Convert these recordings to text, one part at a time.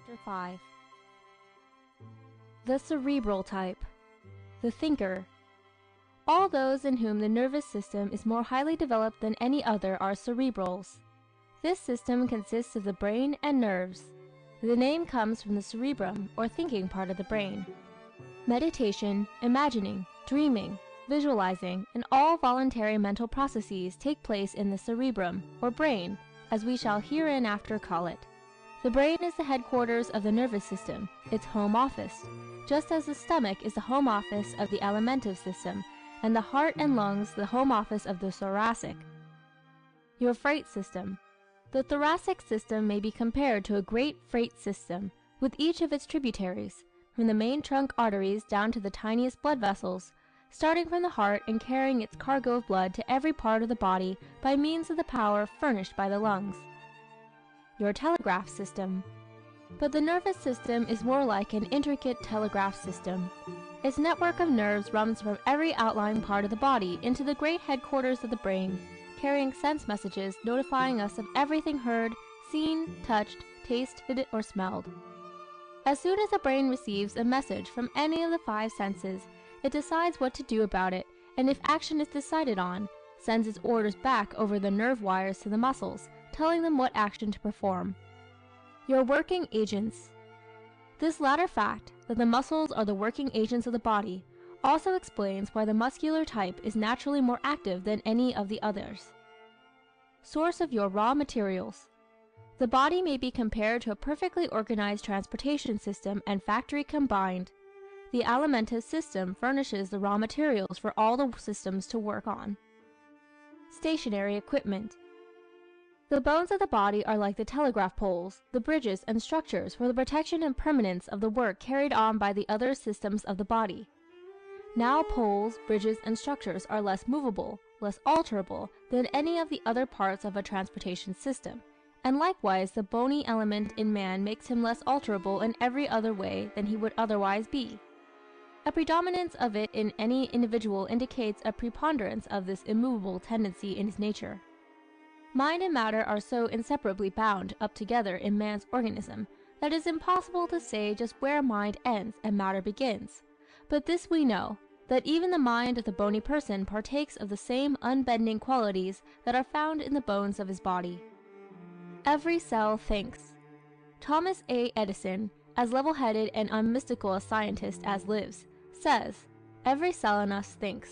Chapter 5. The Cerebral Type. The Thinker. All those in whom the nervous system is more highly developed than any other are cerebrals. This system consists of the brain and nerves. The name comes from the cerebrum, or thinking part of the brain. Meditation, imagining, dreaming, visualizing, and all voluntary mental processes take place in the cerebrum, or brain, as we shall hereinafter call it. The brain is the headquarters of the nervous system, its home office, just as the stomach is the home office of the alimentive system, and the heart and lungs the home office of the thoracic. Your freight system. The thoracic system may be compared to a great freight system, with each of its tributaries, from the main trunk arteries down to the tiniest blood vessels, starting from the heart and carrying its cargo of blood to every part of the body by means of the power furnished by the lungs. Your telegraph system. But the nervous system is more like an intricate telegraph system. Its network of nerves runs from every outlying part of the body into the great headquarters of the brain, carrying sense messages notifying us of everything heard, seen, touched, tasted, or smelled. As soon as the brain receives a message from any of the five senses, it decides what to do about it, and if action is decided on, sends its orders back over the nerve wires to the muscles, telling them what action to perform. Your working agents. This latter fact, that the muscles are the working agents of the body, also explains why the muscular type is naturally more active than any of the others. Source of your raw materials. The body may be compared to a perfectly organized transportation system and factory combined. The alimentive system furnishes the raw materials for all the systems to work on. Stationary equipment. The bones of the body are like the telegraph poles, the bridges and structures for the protection and permanence of the work carried on by the other systems of the body. Now poles, bridges, and structures are less movable, less alterable than any of the other parts of a transportation system, and likewise the bony element in man makes him less alterable in every other way than he would otherwise be. A predominance of it in any individual indicates a preponderance of this immovable tendency in his nature. Mind and matter are so inseparably bound up together in man's organism that it is impossible to say just where mind ends and matter begins, but this we know, that even the mind of the bony person partakes of the same unbending qualities that are found in the bones of his body. Every cell thinks. Thomas A. Edison, as level-headed and unmystical a scientist as lives, says, "Every cell in us thinks."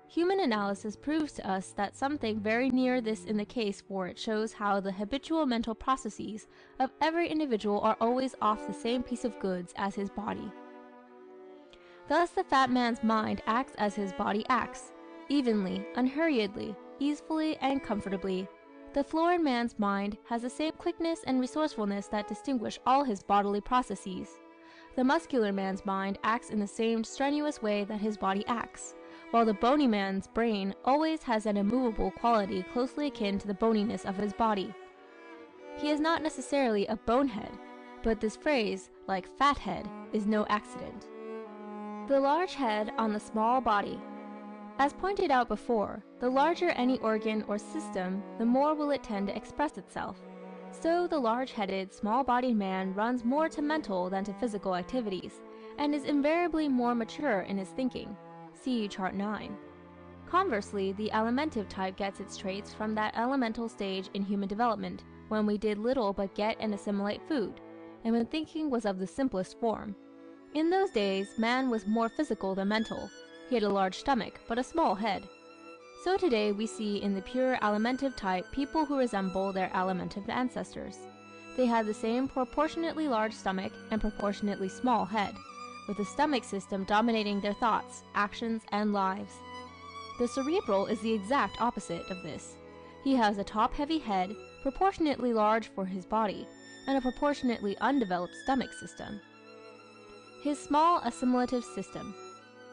Human analysis proves to us that something very near this in the case, for it shows how the habitual mental processes of every individual are always off the same piece of goods as his body. Thus the fat man's mind acts as his body acts, evenly, unhurriedly, easefully, and comfortably. The florid man's mind has the same quickness and resourcefulness that distinguish all his bodily processes. The muscular man's mind acts in the same strenuous way that his body acts, while the bony man's brain always has an immovable quality closely akin to the boniness of his body. He is not necessarily a bonehead, but this phrase, like fathead, is no accident. The large head on the small body. As pointed out before, the larger any organ or system, the more will it tend to express itself. So the large-headed, small-bodied man runs more to mental than to physical activities, and is invariably more mature in his thinking. See Chart 9. Conversely, the alimentive type gets its traits from that elemental stage in human development, when we did little but get and assimilate food, and when thinking was of the simplest form. In those days, man was more physical than mental. He had a large stomach, but a small head. So today we see in the pure alimentive type people who resemble their alimentive ancestors. They have the same proportionately large stomach and proportionately small head, with the stomach system dominating their thoughts, actions, and lives. The cerebral is the exact opposite of this. He has a top-heavy head, proportionately large for his body, and a proportionately undeveloped stomach system. His small assimilative system.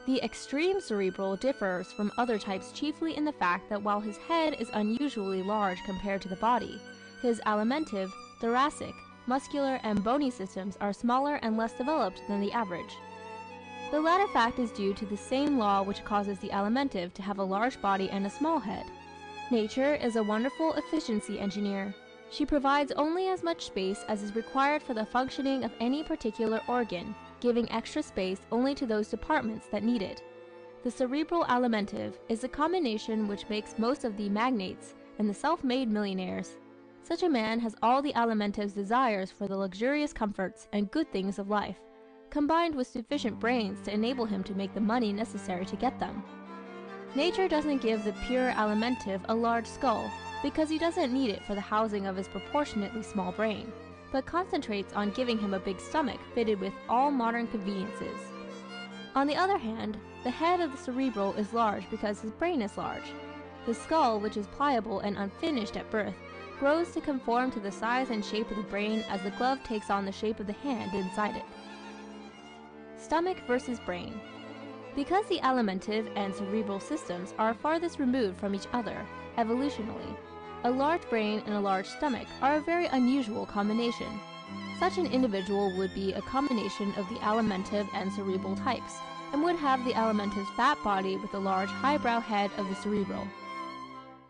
The extreme cerebral differs from other types chiefly in the fact that while his head is unusually large compared to the body, his alimentive, thoracic, muscular, and bony systems are smaller and less developed than the average. The latter fact is due to the same law which causes the alimentive to have a large body and a small head. Nature is a wonderful efficiency engineer. She provides only as much space as is required for the functioning of any particular organ, giving extra space only to those departments that need it. The cerebral alimentive is a combination which makes most of the magnates and the self-made millionaires. Such a man has all the alimentive's desires for the luxurious comforts and good things of life, combined with sufficient brains to enable him to make the money necessary to get them. Nature doesn't give the pure alimentive a large skull, because he doesn't need it for the housing of his proportionately small brain, but concentrates on giving him a big stomach fitted with all modern conveniences. On the other hand, the head of the cerebral is large because his brain is large. The skull, which is pliable and unfinished at birth, grows to conform to the size and shape of the brain as the glove takes on the shape of the hand inside it. Stomach versus brain. Because the alimentive and cerebral systems are farthest removed from each other, evolutionally, a large brain and a large stomach are a very unusual combination. Such an individual would be a combination of the alimentive and cerebral types, and would have the alimentive's fat body with the large highbrow head of the cerebral.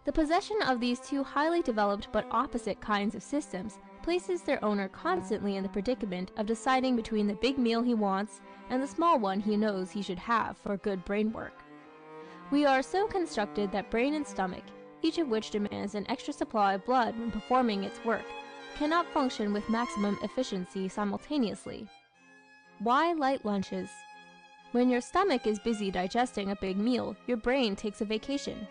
The possession of these two highly developed but opposite kinds of systems places their owner constantly in the predicament of deciding between the big meal he wants and the small one he knows he should have for good brain work. We are so constructed that brain and stomach, each of which demands an extra supply of blood when performing its work, cannot function with maximum efficiency simultaneously. Why light lunches? When your stomach is busy digesting a big meal, your brain takes a vacation.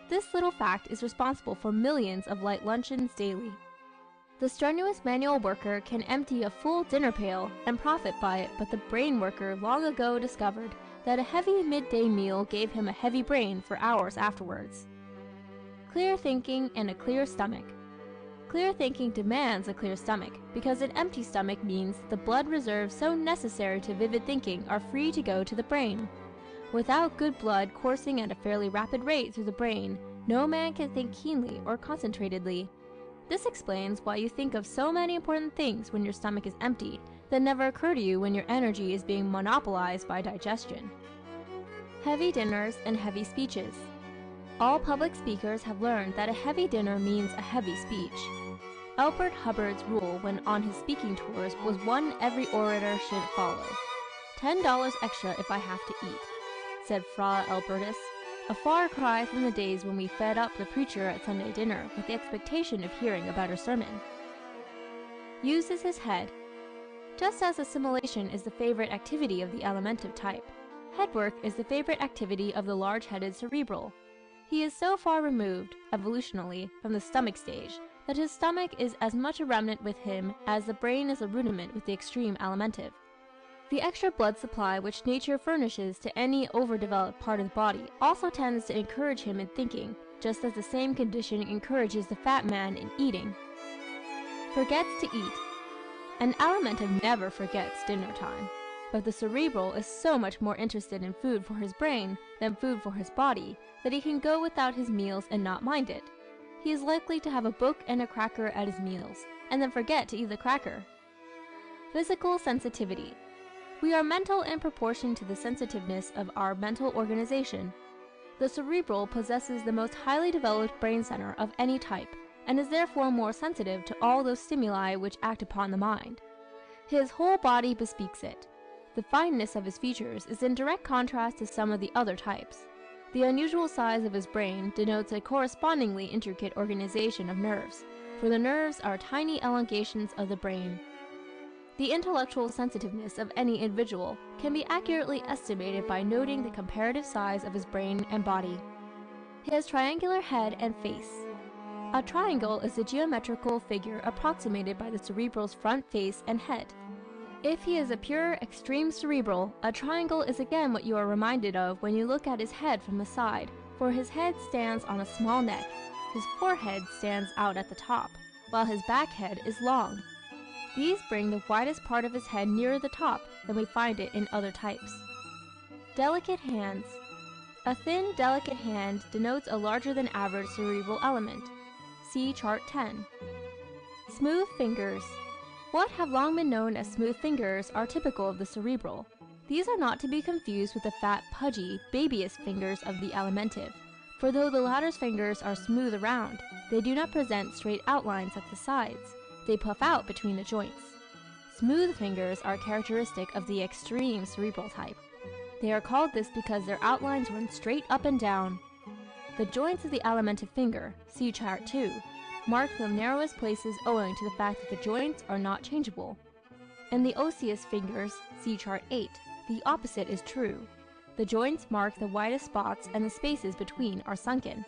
This little fact is responsible for millions of light luncheons daily. The strenuous manual worker can empty a full dinner pail and profit by it, but the brain worker long ago discovered that a heavy midday meal gave him a heavy brain for hours afterwards. Clear thinking and a clear stomach. Clear thinking demands a clear stomach, because an empty stomach means the blood reserves so necessary to vivid thinking are free to go to the brain. Without good blood coursing at a fairly rapid rate through the brain, no man can think keenly or concentratedly. This explains why you think of so many important things when your stomach is empty that never occur to you when your energy is being monopolized by digestion. Heavy dinners and heavy speeches. All public speakers have learned that a heavy dinner means a heavy speech. Albert Hubbard's rule when on his speaking tours was one every orator should follow. $10 extra if I have to eat, said Fra Albertus, a far cry from the days when we fed up the preacher at Sunday dinner with the expectation of hearing a better sermon. Uses his head. Just as assimilation is the favorite activity of the alimentive type, head work is the favorite activity of the large-headed cerebral. He is so far removed, evolutionally, from the stomach stage, that his stomach is as much a remnant with him as the brain is a rudiment with the extreme alimentive. The extra blood supply which nature furnishes to any overdeveloped part of the body also tends to encourage him in thinking, just as the same condition encourages the fat man in eating. Forgets to eat. An alimentive never forgets dinner time, but the cerebral is so much more interested in food for his brain than food for his body that he can go without his meals and not mind it. He is likely to have a book and a cracker at his meals, and then forget to eat the cracker. Physical sensitivity. We are mental in proportion to the sensitiveness of our mental organization. The cerebral possesses the most highly developed brain center of any type, and is therefore more sensitive to all those stimuli which act upon the mind. His whole body bespeaks it. The fineness of his features is in direct contrast to some of the other types. The unusual size of his brain denotes a correspondingly intricate organization of nerves, for the nerves are tiny elongations of the brain. The intellectual sensitiveness of any individual can be accurately estimated by noting the comparative size of his brain and body. His triangular head and face. A triangle is a geometrical figure approximated by the cerebral's front face and head. If he is a pure, extreme cerebral, a triangle is again what you are reminded of when you look at his head from the side, for his head stands on a small neck, his forehead stands out at the top, while his back head is long. These bring the widest part of his head nearer the top than we find it in other types. Delicate hands. A thin, delicate hand denotes a larger than average cerebral element. See Chart 10. Smooth fingers. What have long been known as smooth fingers are typical of the cerebral. These are not to be confused with the fat, pudgy, babyish fingers of the alimentive, For though the latter's fingers are smooth around, they do not present straight outlines at the sides, they puff out between the joints. Smooth fingers are characteristic of the extreme cerebral type. They are called this because their outlines run straight up and down. The joints of the alimentive finger, see chart 2, mark the narrowest places owing to the fact that the joints are not changeable. In the osseous fingers, see chart 8, the opposite is true. The joints mark the widest spots and the spaces between are sunken.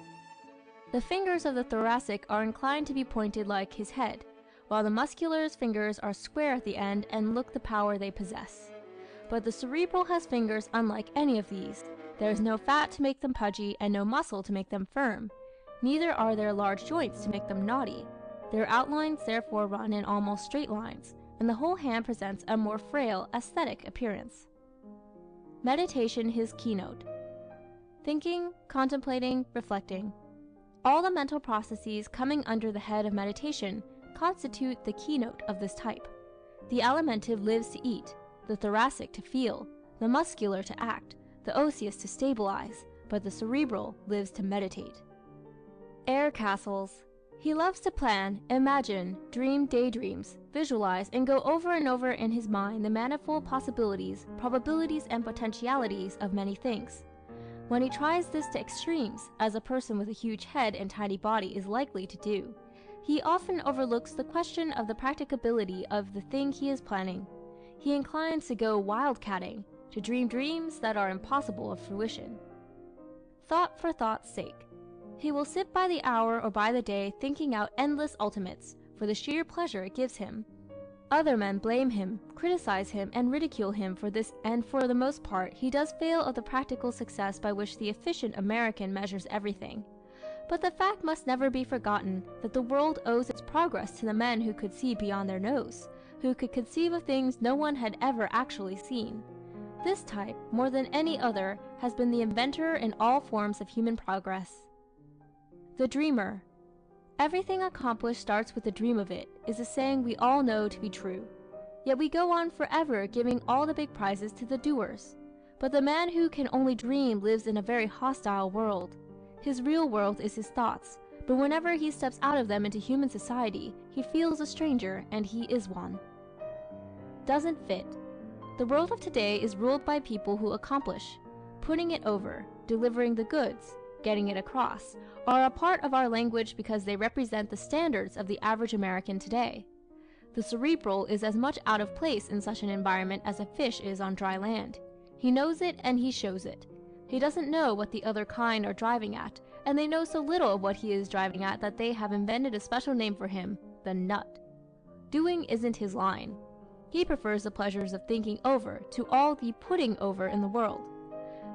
The fingers of the thoracic are inclined to be pointed like his head, while the muscular's fingers are square at the end and look the power they possess. But the cerebral has fingers unlike any of these. There is no fat to make them pudgy and no muscle to make them firm. Neither are there large joints to make them knotty. Their outlines therefore run in almost straight lines, and the whole hand presents a more frail, aesthetic appearance. Meditation his keynote. Thinking, contemplating, reflecting. All the mental processes coming under the head of meditation constitute the keynote of this type. The alimentive lives to eat, the thoracic to feel, the muscular to act, the osseous to stabilize, but the cerebral lives to meditate. Air castles. He loves to plan, imagine, dream daydreams, visualize, and go over and over in his mind the manifold possibilities, probabilities, and potentialities of many things. When he tries this to extremes, as a person with a huge head and tiny body is likely to do, he often overlooks the question of the practicability of the thing he is planning. He inclines to go wildcatting, to dream dreams that are impossible of fruition. Thought for thought's sake. He will sit by the hour or by the day thinking out endless ultimates, for the sheer pleasure it gives him. Other men blame him, criticize him, and ridicule him for this, and for the most part he does fail of the practical success by which the efficient American measures everything. But the fact must never be forgotten that the world owes its progress to the men who could see beyond their nose, who could conceive of things no one had ever actually seen. This type, more than any other, has been the inventor in all forms of human progress. The dreamer. Everything accomplished starts with a dream of it, is a saying we all know to be true. Yet we go on forever giving all the big prizes to the doers. But the man who can only dream lives in a very hostile world. His real world is his thoughts, but whenever he steps out of them into human society, he feels a stranger, and he is one. Doesn't fit. The world of today is ruled by people who accomplish, putting it over, delivering the goods, getting it across, are a part of our language because they represent the standards of the average American today. The cerebral is as much out of place in such an environment as a fish is on dry land. He knows it and he shows it. He doesn't know what the other kind are driving at, and they know so little of what he is driving at that they have invented a special name for him, the nut. Doing isn't his line. He prefers the pleasures of thinking over to all the putting over in the world.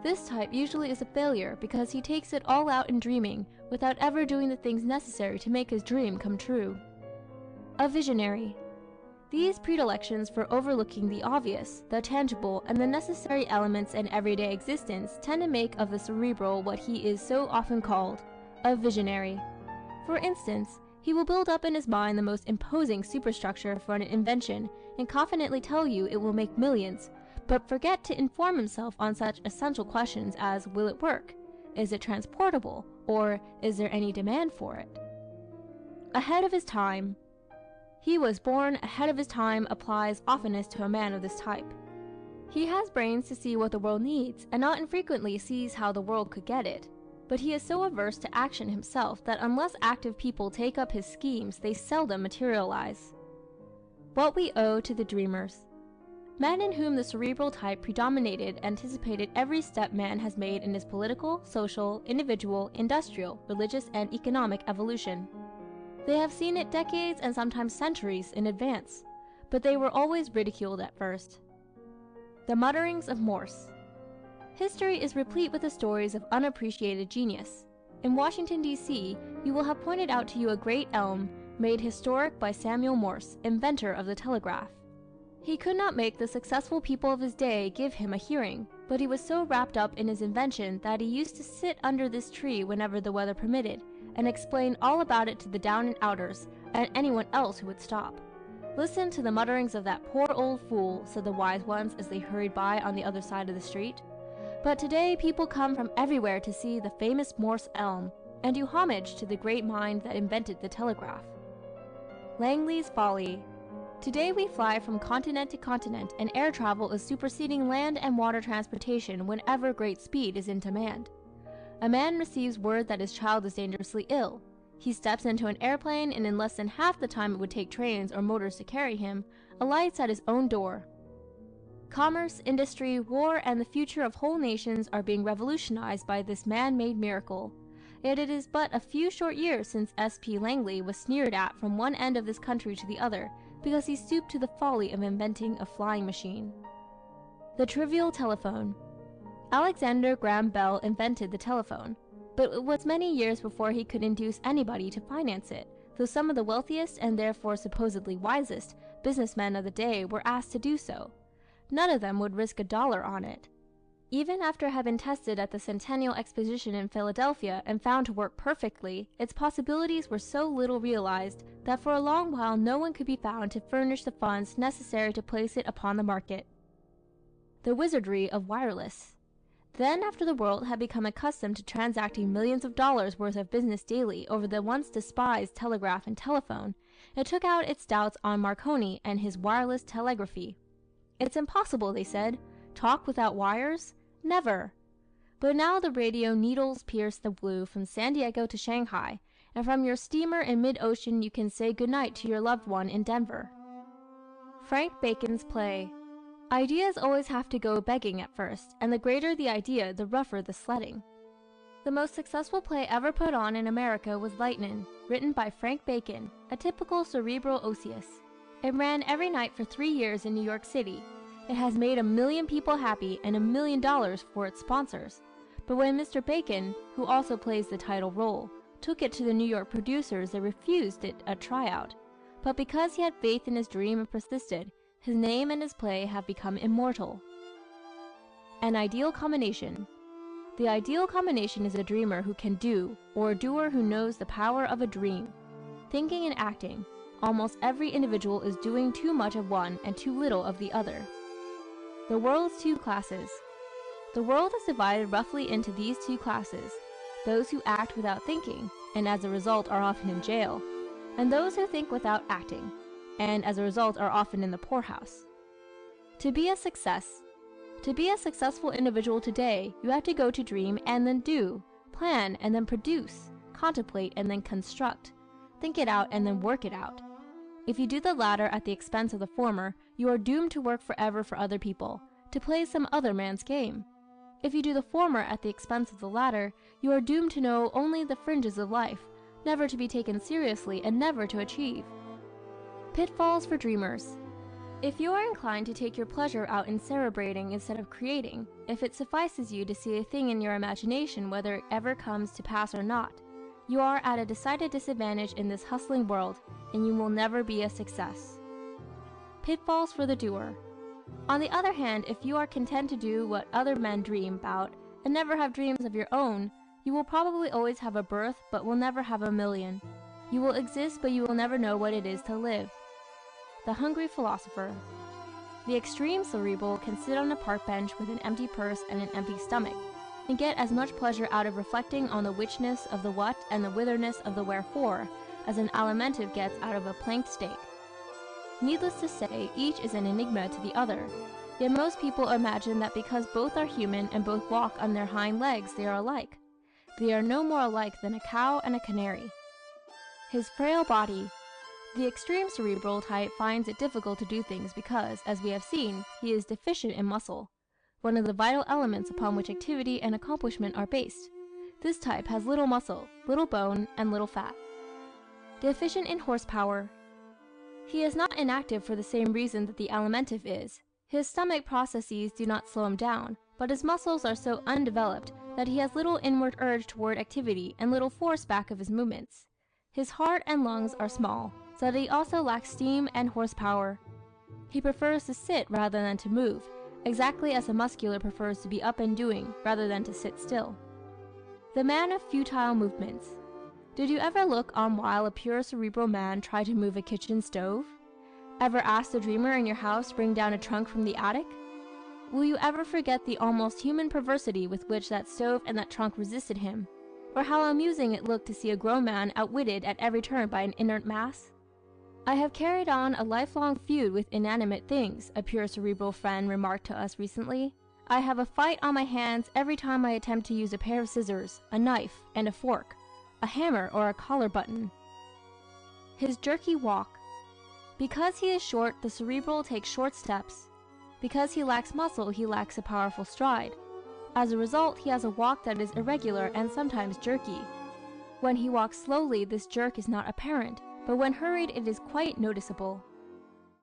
This type usually is a failure because he takes it all out in dreaming without ever doing the things necessary to make his dream come true. A visionary. These predilections for overlooking the obvious, the tangible, and the necessary elements in everyday existence tend to make of the cerebral what he is so often called, a visionary. For instance, he will build up in his mind the most imposing superstructure for an invention and confidently tell you it will make millions, but forget to inform himself on such essential questions as will it work, is it transportable, or is there any demand for it? Ahead of his time. He was born ahead of his time applies oftenest to a man of this type. He has brains to see what the world needs, and not infrequently sees how the world could get it. But he is so averse to action himself that unless active people take up his schemes, they seldom materialize. What we owe to the dreamers. Men in whom the cerebral type predominated anticipated every step man has made in his political, social, individual, industrial, religious, and economic evolution. They have seen it decades and sometimes centuries in advance, but they were always ridiculed at first. The mutterings of Morse. History is replete with the stories of unappreciated genius. In Washington, D.C., you will have pointed out to you a great elm made historic by Samuel Morse, inventor of the telegraph. He could not make the successful people of his day give him a hearing, but he was so wrapped up in his invention that he used to sit under this tree whenever the weather permitted, and explain all about it to the down and outers, and anyone else who would stop. "Listen to the mutterings of that poor old fool," said the wise ones as they hurried by on the other side of the street. But today people come from everywhere to see the famous Morse elm and do homage to the great mind that invented the telegraph. Langley's folly. Today we fly from continent to continent, and air travel is superseding land and water transportation whenever great speed is in demand. A man receives word that his child is dangerously ill. He steps into an airplane, and in less than half the time it would take trains or motors to carry him, alights at his own door. Commerce, industry, war, and the future of whole nations are being revolutionized by this man-made miracle. Yet it is but a few short years since S.P. Langley was sneered at from one end of this country to the other because he stooped to the folly of inventing a flying machine. The trivial telephone. Alexander Graham Bell invented the telephone, but it was many years before he could induce anybody to finance it, though some of the wealthiest and therefore supposedly wisest businessmen of the day were asked to do so. None of them would risk $1 on it. Even after it had been tested at the Centennial Exposition in Philadelphia and found to work perfectly, its possibilities were so little realized that for a long while no one could be found to furnish the funds necessary to place it upon the market. The wizardry of wireless. Then, after the world had become accustomed to transacting millions of dollars worth of business daily over the once despised telegraph and telephone, it took out its doubts on Marconi and his wireless telegraphy. It's impossible, they said. Talk without wires? Never! But now the radio needles pierce the blue from San Diego to Shanghai, and from your steamer in mid-ocean you can say goodnight to your loved one in Denver. Frank Bacon's play. Ideas always have to go begging at first, and the greater the idea, the rougher the sledding. The most successful play ever put on in America was Lightnin', written by Frank Bacon, a typical cerebral osseous. It ran every night for 3 years in New York City. It has made 1 million people happy and $1 million for its sponsors. But when Mr. Bacon, who also plays the title role, took it to the New York producers, they refused it a tryout. But because he had faith in his dream and persisted, his name and his play have become immortal. An ideal combination. The ideal combination is a dreamer who can do, or a doer who knows the power of a dream. Thinking and acting. Almost every individual is doing too much of one and too little of the other. The world's two classes. The world is divided roughly into these two classes: those who act without thinking, and as a result are often in jail, and those who think without acting, and as a result are often in the poorhouse. To be a success. To be a successful individual today, you have to go to dream and then do, plan and then produce, contemplate and then construct, think it out and then work it out. If you do the latter at the expense of the former, you are doomed to work forever for other people, to play some other man's game. If you do the former at the expense of the latter, you are doomed to know only the fringes of life, never to be taken seriously and never to achieve. Pitfalls for dreamers. If you are inclined to take your pleasure out in cerebrating instead of creating, if it suffices you to see a thing in your imagination whether it ever comes to pass or not, you are at a decided disadvantage in this hustling world, and you will never be a success. Pitfalls for the doer. On the other hand, if you are content to do what other men dream about, and never have dreams of your own, you will probably always have a birth, but will never have 1 million. You will exist, but you will never know what it is to live. The hungry philosopher. The extreme cerebral can sit on a park bench with an empty purse and an empty stomach, and get as much pleasure out of reflecting on the whichness of the what and the witherness of the wherefore as an alimentive gets out of a planked steak. Needless to say, each is an enigma to the other, yet most people imagine that because both are human and both walk on their hind legs they are alike. They are no more alike than a cow and a canary. His frail body. The extreme cerebral type finds it difficult to do things because, as we have seen, he is deficient in muscle, one of the vital elements upon which activity and accomplishment are based. This type has little muscle, little bone, and little fat. Deficient in horsepower. He is not inactive for the same reason that the alimentive is. His stomach processes do not slow him down, but his muscles are so undeveloped that he has little inward urge toward activity and little force back of his movements. His heart and lungs are small, so that he also lacks steam and horsepower. He prefers to sit rather than to move, exactly as a muscular prefers to be up and doing rather than to sit still. The man of futile movements. Did you ever look on while a pure cerebral man tried to move a kitchen stove? Ever ask the dreamer in your house to bring down a trunk from the attic? Will you ever forget the almost human perversity with which that stove and that trunk resisted him? Or how amusing it looked to see a grown man outwitted at every turn by an inert mass? "I have carried on a lifelong feud with inanimate things," a pure cerebral friend remarked to us recently. "I have a fight on my hands every time I attempt to use a pair of scissors, a knife, and a fork, a hammer or a collar button." His jerky walk. Because he is short, the cerebral takes short steps. Because he lacks muscle, he lacks a powerful stride. As a result, he has a walk that is irregular and sometimes jerky. When he walks slowly, this jerk is not apparent, but when hurried it is quite noticeable.